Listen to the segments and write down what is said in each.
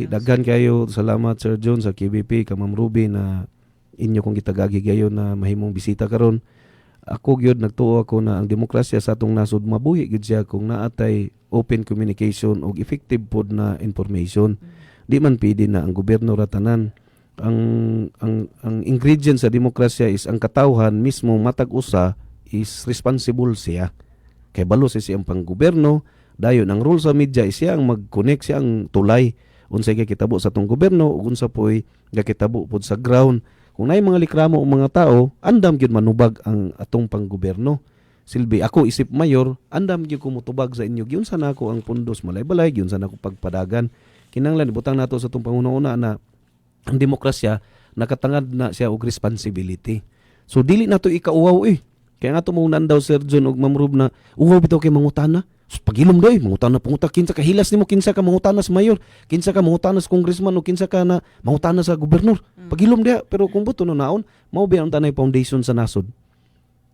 Daghan kayo, salamat Sir John sa KBP, ka Ma'am Ruby na inyo kong gitagagi gayon na mahimong bisita karon. Ako gyud nagtuo ako na ang demokrasya sa atong nasod mabuhi gyud siya kung naatay open communication ug effective pod na information. Di man pwede na ang gobyerno ratanan. Ang ingredient sa demokrasya is ang katawhan mismo matag usa is responsible siya. Kay balo siya siyang panggobyerno, dayon ang role sa media is siya ang mag-connect, siya ang tulay unsay gakitabo sa atong gobyerno ug unsa poy gakitabo pod sa ground. Kung naay mga likramo o mga tao, andam gyud manubag ang atong panggobyerno. Silbi ako isip mayor, andam gyud ko motubag sa inyo gyud sa nako ang pundos malay-balay, gyud sa nako pagpadagan. Kinahanglan ibutang nato sa atong pangunahuna na ang demokrasya nakatangad na siya og responsibility. So dili nato ikauwaw Kaya nga tumunan daw Sir John og Ma'am Rub na uwaw bitaw kay mangutana. Pagilom doy, mangutana panguta kinsa ka hilas nimo, kinsa ka mangutana sa mayor, kinsa ka mangutana sa congressman o kinsa ka na mangutana sa gobernador. Pagilom dia, pero kung buto no naon, mao ba ang tanay foundation sa nasod.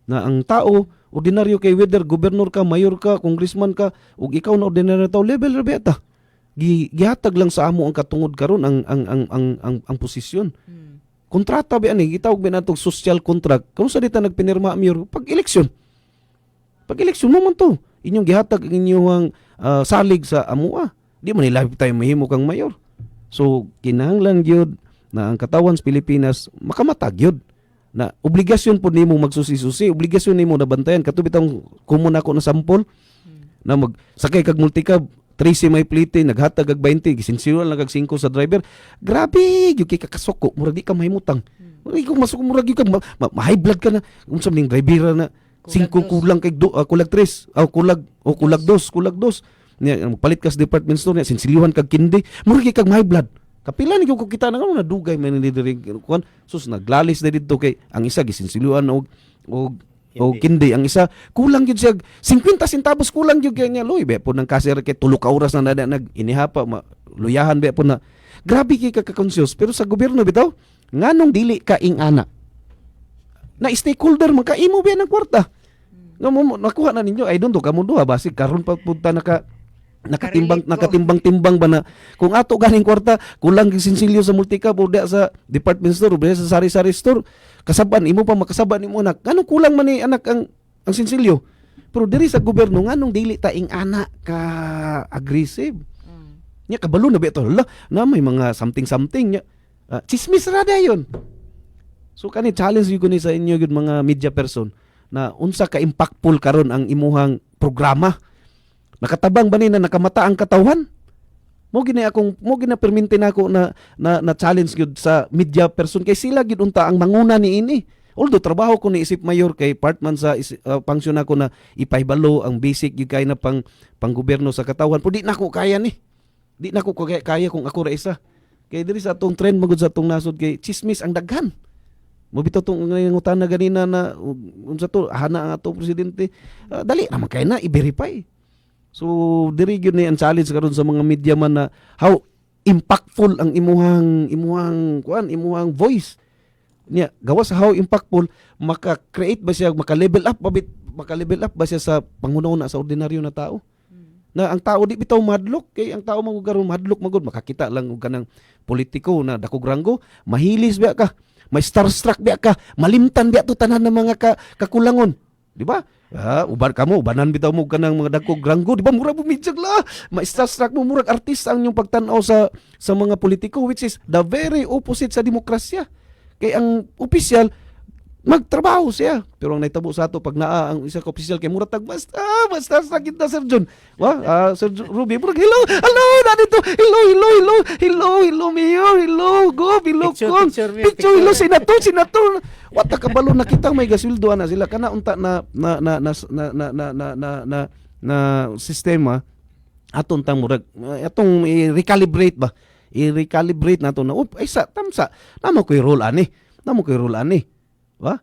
Na ang tao ordinaryo kay whether gobernador ka, mayor ka, congressman ka, ug ikaw na ordinaryo tao level ra beta. Gihatag lang sa amo ang katungod karon ang posisyon. Kontrata ba ani gitawag ba natong social contract. Kung sa dita nagpinirma mayor pag eleksyon. Pag eleksyon mo man to, inyong gihatag ang inyong salig sa amua. Di man nila tayo mahimo kang mayor. So kinahanglan gyud na ang katawan sa Pilipinas makamatag gyud na obligasyon po nimo magsusi-susi, obligasyon nimo na bantayan katubit ang common ako na sample na magsakay kag multicab 13 may plite, naghatag ag 20, gisinsiruan lang kag 5 sa driver. Grabe, yung kay kakasoko, murag di ka mahimutang. Murag kung masuk murag yung kag ma-high blood ka na. Unsam ning driver na 5 kulang kay kulag 3, kulag 2. Niya palit ka sa department store niya, sinsiliwan kag kindi, murag kag high blood. Kapila ni ko kita na nga dugay man ni diri kuan. Sus naglalis na didto kay ang isa gisinsiluan og kindi, ang isa kulang gyud siya 50 centavos kulang gyud kay niya loy be po nang cashier kay tulo ka oras na nag inihapa luyahan be po na grabe kay ka-conscious pero sa gobyerno bitaw nganong dili ka ingana na stakeholder makaimo be ng kwarta nga mo nakuha na ninyo I don't know kamo duha basig karon pa punta nakatimbang ba na kung ato ganing kwarta kulang gisinsilyo sa multicab o sa department store o sa sari-sari store kasaban imo pa makasaban nimo anak kanang kulang man ni anak ang sinsilyo pero diri sa gobyerno nganong dili ta ing anak ka aggressive nya kabalo na beto na may mga something nya chismis ra dayon so kani challenge gyud ni sa inyo gyud mga media person na unsa ka impactful karon ang imuhang programa. Nakatabang ba ni na nakamata ang katawan? Mo gini perminti nako na challenge gyud sa media person kay sila gyud unta ang manguna ni ini. Although trabaho ko ni isip mayor kay part man sa function ako na ipahibalo ang basic gyud kay na pang gobyerno sa katawan. Pero di nako kaya ni. Di nako kaya kung ako ra isa. Kay diri sa atong trend magud sa atong nasod kay chismis ang daghan. Mo bitaw tong ngutan na ganina na unsa to hana ang atong presidente. Dali ra man kay na i-verify. So diri gyud ni ang challenge karon sa mga media man na how impactful ang imuhang voice. Niya gawas sa how impactful maka-create ba siya maka-level up ba siya sa pangunahuna sa ordinaryo na tao. Na ang tao di bitaw madlok kay ang tao magugaron madlok magud makakita lang og kanang politiko na dakog ranggo mahilis biya ka may starstruck biya ka malimtan biya to tanan ng mga kakulangon di ba? Ubanan bitaw mo kanang mga dagkog ranggo, di ba? Murag bumidyag la. Ma-starstruck mo murag artista ang inyong pagtan-aw sa mga politiko which is the very opposite sa demokrasya. Kay ang opisyal magtrabaho siya. Pero ang naitabo sa ato pag naa ang isa ka opisyal kay murag ma-starstruck kita Sir John. Sir Ruby, murag hello, nadito. Hello, mayor, hello, go, hello, picture, hello, senator. What kabalo na kitang may gasildo na sila kana unta na sistema aton tang murag atong i-recalibrate nato na ay sa tamsa namo koy role ani ba